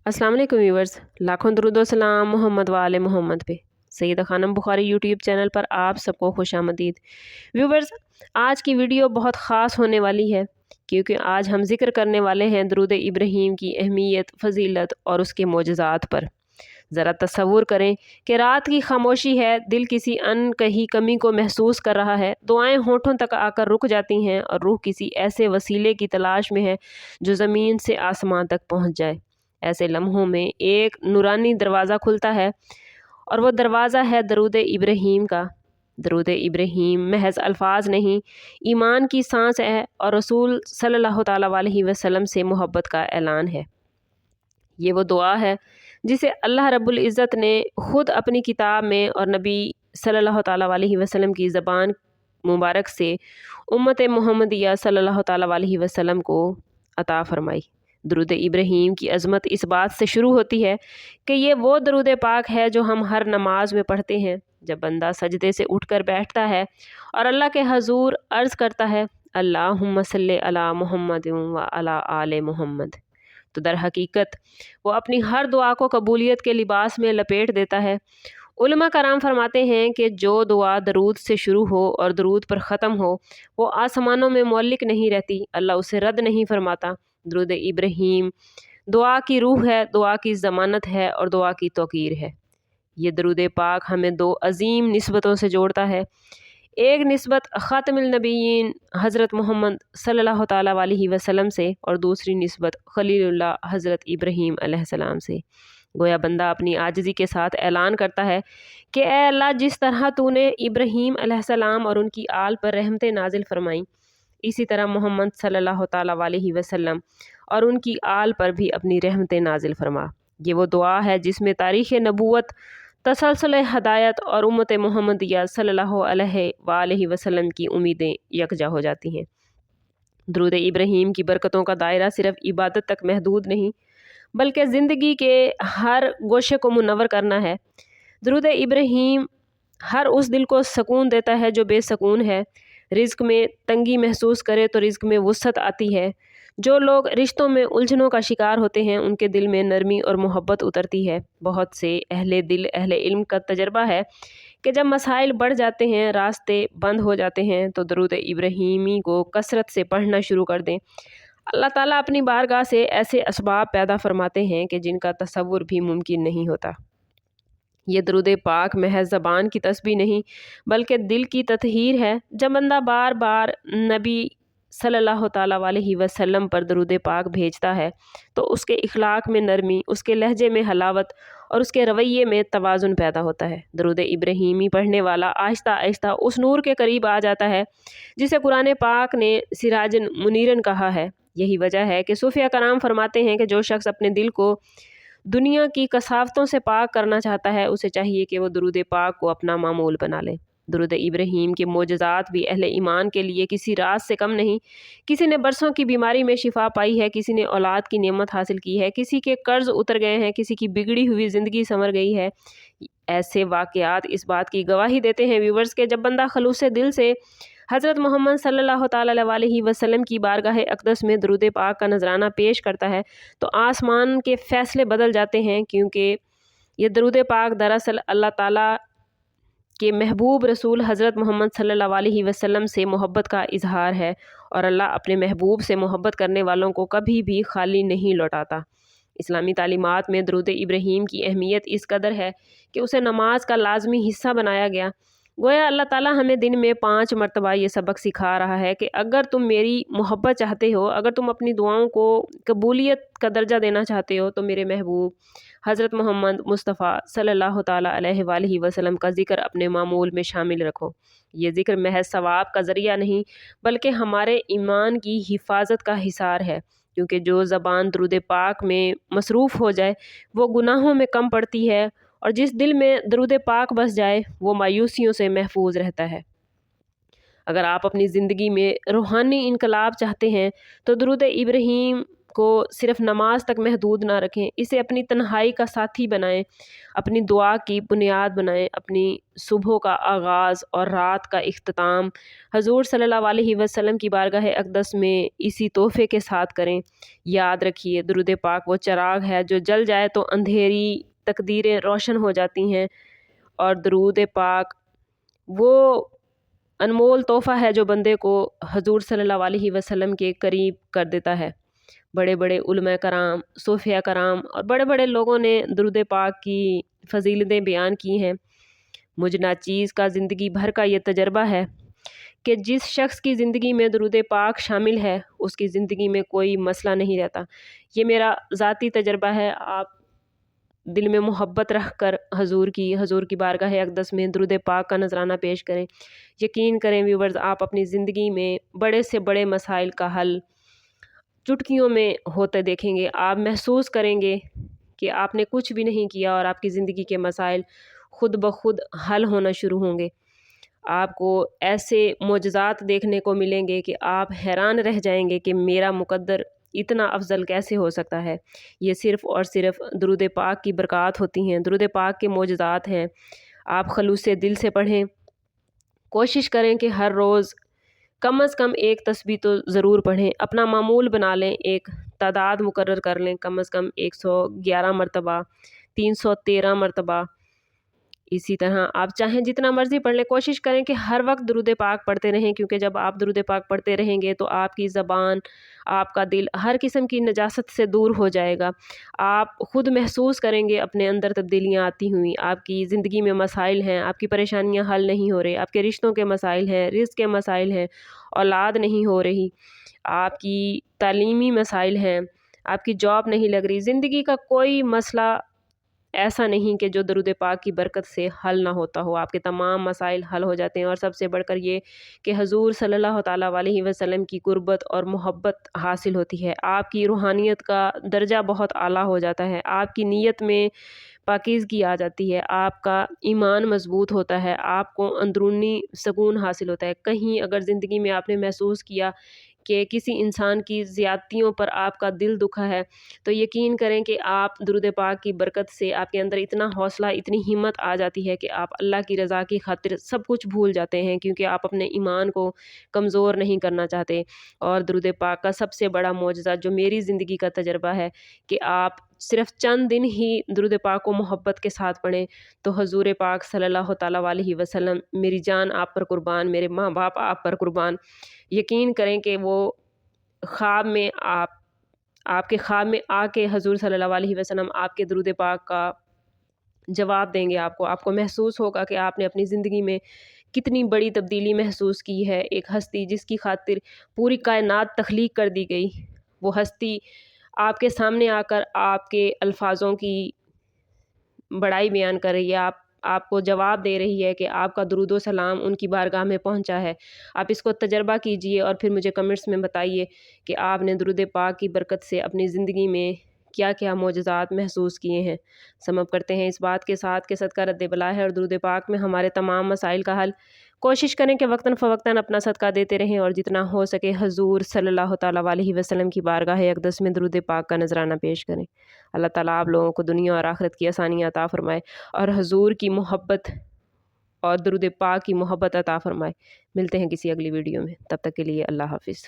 अस्सलाम वालेकुम व्यूवर्स, लाखों दरूद व सलाम मोहम्मद वाले मोहम्मद पे। सैयदा खानम बुखारी यूट्यूब चैनल पर आप सबको खुशामदीद। व्यूवर्स, आज की वीडियो बहुत ख़ास होने वाली है क्योंकि आज हम जिक्र करने वाले हैं दरूद इब्राहीम की अहमियत, फ़जीलत और उसके मोजज़ात पर। ज़रा तसव्वुर करें कि रात की खामोशी है, दिल किसी अनकही कमी को महसूस कर रहा है, दुआएं होठों तक आकर रुक जाती हैं और रूह किसी ऐसे वसीले की तलाश में है जो ज़मीन से आसमान तक पहुँच जाए। ऐसे लम्हों में एक नूरानी दरवाज़ा खुलता है और वो दरवाज़ा है दरूद इब्राहीम का। दरूद इब्राहीम महज अल्फाज नहीं, ईमान की सांस है और रसूल सल्लल्लाहु ताला अलैहि वसल्लम से मोहब्बत का ऐलान है। ये वो दुआ है जिसे अल्लाह रब्बुल इज़्ज़त ने ख़ुद अपनी किताब में और नबी सल्लल्लाहु ताला अलैहि वसल्लम की ज़बान मुबारक से उम्मत मुहम्मदिया सल्लल्लाहु ताला अलैहि वसल्लम को अता फ़रमाई। दरूद इब्राहीम की अज़मत इस बात से शुरू होती है कि ये वो दरूद पाक है जो हम हर नमाज में पढ़ते हैं जब बंदा सजदे से उठकर बैठता है और अल्लाह के हजूर अर्ज़ करता है अल्लाहुम्मा सल्ली अला मुहम्मद व अला आले मुहम्मद। तो दर हकीकत वो अपनी हर दुआ को कबूलियत के लिबास में लपेट देता है। उलमा कराम फरमाते हैं कि जो दुआ दरूद से शुरू हो और दरूद पर ख़त्म हो वो आसमानों में मौलिक नहीं रहती, अल्लाह उसे रद्द नहीं फरमाता। दरूद इब्राहीम दुआ की रूह है, दुआ की ज़मानत है और दुआ की तौक़ीर है। ये दरूद पाक हमें दो अजीम निस्बतों से जोड़ता है। एक निस्बत ख़ातमुल नबीयीन हज़रत मोहम्मद सल्लल्लाहु ताला अलैहि वसल्लम से और दूसरी निस्बत खलीलुल्लाह हज़रत इब्राहीम अलैहिस्सलाम से। गोया बंदा अपनी आजिज़ी के साथ ऐलान करता है कि ए अल्लाह, जिस तरह तूने इब्राहीम अलैहिस्सलाम और उनकी आल पर रहमतें नाजिल फरमाई, इसी तरह मोहम्मद सल्लल्लाहु ताला अलैहि वसल्लम और उनकी आल पर भी अपनी रहमतें नाजिल फरमा। ये वो दुआ है जिसमें तारीख़ नबूवत, तसलसल हदायत और उम्मत मुहम्मदिया सल्लल्लाहु अलैहि वसल्लम की उम्मीदें यकजा हो जाती हैं। दरूद इब्राहीम की बरकतों का दायरा सिर्फ़ इबादत तक महदूद नहीं बल्कि ज़िंदगी के हर गोशे को मुनव्वर करना है। दरूद इब्राहीम हर उस दिल को सुकून देता है जो बेसकून है। रिज़्क़ में तंगी महसूस करे तो रिज़्क़ में वुसअत आती है। जो लोग रिश्तों में उलझनों का शिकार होते हैं उनके दिल में नरमी और मोहब्बत उतरती है। बहुत से अहले दिल अहले इल्म का तजर्बा है कि जब मसाइल बढ़ जाते हैं, रास्ते बंद हो जाते हैं तो दरूद इब्राहीमी को कसरत से पढ़ना शुरू कर दें। अल्लाह ताला अपनी बारगाह से ऐसे असबाब पैदा फरमाते हैं कि जिनका तसव्वुर भी मुमकिन नहीं होता। ये दरूद पाक महज ज़बान की तस्बीह नहीं बल्कि दिल की ततहीर है। जब बंदा बार बार नबी सल्लल्लाहु ताला अलैहि वसल्लम पर दरूद पाक भेजता है तो उसके इखलाक में नरमी, उसके लहजे में हलावत और उसके रवैये में तवाज़ुन पैदा होता है। दरूद इब्राहीमी पढ़ने वाला आहिस्ता आहिस्ता उस नूर के करीब आ जाता है जिसे कुरान पाक ने सिराजन मुनीरन कहा है। यही वजह है कि सूफिया कराम फरमाते हैं कि जो शख्स अपने दिल को दुनिया की कसावतों से पाक करना चाहता है उसे चाहिए कि वो दरूद पाक को अपना मामूल बना ले। दरूद इब्राहीम के मोजज़ात भी अहले ईमान के लिए किसी राज से कम नहीं। किसी ने बरसों की बीमारी में शिफा पाई है, किसी ने औलाद की नेमत हासिल की है, किसी के कर्ज उतर गए हैं, किसी की बिगड़ी हुई ज़िंदगी संवर गई है। ऐसे वाक़यात इस बात की गवाही देते हैं व्यूवर्स के जब बंदा खलूसे दिल से हज़रत मोहम्मद सल्लल्लाहु ताला अलैहि वसल्लम की बारगाह अक़दस में दरूद पाक का नजराना पेश करता है तो आसमान के फ़ैसले बदल जाते हैं, क्योंकि ये दरूद पाक दरअसल अल्लाह ताला के महबूब रसूल हज़रत मोहम्मद सल्लल्लाहु अलैहि वसल्लम से मोहब्बत का इजहार है और अल्लाह अपने महबूब से मोहब्बत करने वालों को कभी भी खाली नहीं लौटाता। इस्लामी तालीमात में दरूद इब्राहीम की अहमियत इस कदर है कि उसे नमाज का लाजमी हिस्सा बनाया गया। गोया अल्लाह ताला हमें दिन में 5 मरतबा ये सबक सिखा रहा है कि अगर तुम मेरी मोहब्बत चाहते हो, अगर तुम अपनी दुआओं को कबूलियत का दर्जा देना चाहते हो तो मेरे महबूब हज़रत मोहम्मद मुस्तफ़ा सल्लल्लाहु ताला अलैहि वसल्लम का ज़िक्र अपने मामूल में शामिल रखो। ये ज़िक्र महज सवाब का ज़रिया नहीं बल्कि हमारे ईमान की हिफाजत का हिसार है, क्योंकि जो ज़बान दरूद पाक में मसरूफ़ हो जाए वो गुनाहों में कम पड़ती है और जिस दिल में दरूद पाक बस जाए वो मायूसियों से महफूज रहता है। अगर आप अपनी ज़िंदगी में रूहानी इनकलाब चाहते हैं तो दरूद इब्राहीम کو صرف نماز تک محدود نہ رکھیں، اسے اپنی تنہائی کا ساتھی بنائیں، اپنی دعا کی بنیاد بنائیں، اپنی صبح کا آغاز اور رات کا اختتام حضور صلی اللہ علیہ وسلم کی بارگاہ اقدس میں اسی تحفے کے ساتھ کریں۔ یاد رکھیے، درود پاک وہ چراغ ہے جو جل جائے تو اندھیری تقدیریں روشن ہو جاتی ہیں، اور درود پاک وہ انمول تحفہ ہے جو بندے کو حضور صلی اللہ علیہ وسلم کے قریب کر دیتا ہے۔ بڑے بڑے علماء کرام، صوفیاء کرام اور بڑے بڑے لوگوں نے درود پاک کی فضیلتیں بیان کی ہیں۔ مجھ ناچیز کا زندگی بھر کا یہ تجربہ ہے کہ جس شخص کی زندگی میں درود پاک شامل ہے اس کی زندگی میں کوئی مسئلہ نہیں رہتا۔ یہ میرا ذاتی تجربہ ہے۔ آپ دل میں محبت رکھ کر حضور کی بارگاہ اقدس میں درود پاک کا نذرانہ پیش کریں۔ یقین کریں ویورز، آپ اپنی زندگی میں بڑے سے بڑے مسائل کا حل چٹکیوں میں ہوتے دیکھیں گے۔ آپ محسوس کریں گے کہ آپ نے کچھ بھی نہیں کیا اور آپ کی زندگی کے مسائل خود بخود حل ہونا شروع ہوں گے۔ آپ کو ایسے معجزات دیکھنے کو ملیں گے کہ آپ حیران رہ جائیں گے کہ میرا مقدر اتنا افضل کیسے ہو سکتا ہے۔ یہ صرف اور صرف درود پاک کی برکات ہوتی ہیں، درود پاک کے معجزات ہیں۔ آپ خلوص دل سے پڑھیں، کوشش کریں کہ ہر روز کم از کم ایک تسبیح تو ضرور پڑھیں، اپنا معمول بنا لیں، ایک تعداد مقرر کر لیں، کم از کم 111 مرتبہ، 313 مرتبہ۔ اسی طرح آپ چاہیں جتنا مرضی پڑھ لیں، کوشش کریں کہ ہر وقت درود پاک پڑھتے رہیں، کیونکہ جب آپ درود پاک پڑھتے رہیں گے تو آپ کی زبان، آپ کا دل ہر قسم کی نجاست سے دور ہو جائے گا۔ آپ خود محسوس کریں گے اپنے اندر تبدیلیاں آتی ہوئیں۔ آپ کی زندگی میں مسائل ہیں، آپ کی پریشانیاں حل نہیں ہو رہی، آپ کے رشتوں کے مسائل ہیں، رزق کے مسائل ہیں، اولاد نہیں ہو رہی، آپ کی تعلیمی مسائل ہیں، آپ کی جاب نہیں لگ رہی، زندگی کا کوئی مسئلہ ایسا نہیں کہ جو درود پاک کی برکت سے حل نہ ہوتا ہو۔ آپ کے تمام مسائل حل ہو جاتے ہیں، اور سب سے بڑھ کر یہ کہ حضور صلی اللہ تعالیٰ علیہ وسلم کی قربت اور محبت حاصل ہوتی ہے۔ آپ کی روحانیت کا درجہ بہت اعلیٰ ہو جاتا ہے، آپ کی نیت میں پاکیزگی آ جاتی ہے، آپ کا ایمان مضبوط ہوتا ہے، آپ کو اندرونی سکون حاصل ہوتا ہے۔ کہیں اگر زندگی میں آپ نے محسوس کیا کہ کسی انسان کی زیادتیوں پر آپ کا دل دکھا ہے، تو یقین کریں کہ آپ درود پاک کی برکت سے آپ کے اندر اتنا حوصلہ، اتنی ہمت آ جاتی ہے کہ آپ اللہ کی رضا کی خاطر سب کچھ بھول جاتے ہیں، کیونکہ آپ اپنے ایمان کو کمزور نہیں کرنا چاہتے۔ اور درود پاک کا سب سے بڑا معجزہ جو میری زندگی کا تجربہ ہے کہ آپ صرف چند دن ہی درود پاک کو محبت کے ساتھ پڑھیں تو حضور پاک صلی اللہ تعالیٰ علیہ وسلم، میری جان آپ پر قربان، میرے ماں باپ آپ پر قربان، یقین کریں کہ وہ خواب میں آپ کے خواب میں آ کے حضور صلی اللہ علیہ وسلم آپ کے درود پاک کا جواب دیں گے۔ آپ کو محسوس ہوگا کہ آپ نے اپنی زندگی میں کتنی بڑی تبدیلی محسوس کی ہے۔ ایک ہستی جس کی خاطر پوری کائنات تخلیق کر دی گئی، وہ ہستی آپ کے سامنے آ کر آپ کے الفاظوں کی بڑائی بیان کر رہی ہے، آپ کو جواب دے رہی ہے کہ آپ کا درود و سلام ان کی بارگاہ میں پہنچا ہے۔ آپ اس کو تجربہ کیجئے اور پھر مجھے کمنٹس میں بتائیے کہ آپ نے درود پاک کی برکت سے اپنی زندگی میں کیا کیا معجزات محسوس کیے ہیں۔ سم اپ کرتے ہیں اس بات کے ساتھ کہ صدقہ رد بلا ہے اور درود پاک میں ہمارے تمام مسائل کا حل۔ کوشش کریں کہ وقتاً فوقتاً اپنا صدقہ دیتے رہیں، اور جتنا ہو سکے حضور صلی اللہ تعالیٰ علیہ وسلم کی بارگاہ اقدس میں درود پاک کا نذرانہ پیش کریں۔ اللہ تعالیٰ آپ لوگوں کو دنیا اور آخرت کی آسانیاں عطا فرمائے، اور حضور کی محبت اور درود پاک کی محبت عطا فرمائے۔ ملتے ہیں کسی اگلی ویڈیو میں، تب تک کے لیے اللہ حافظ۔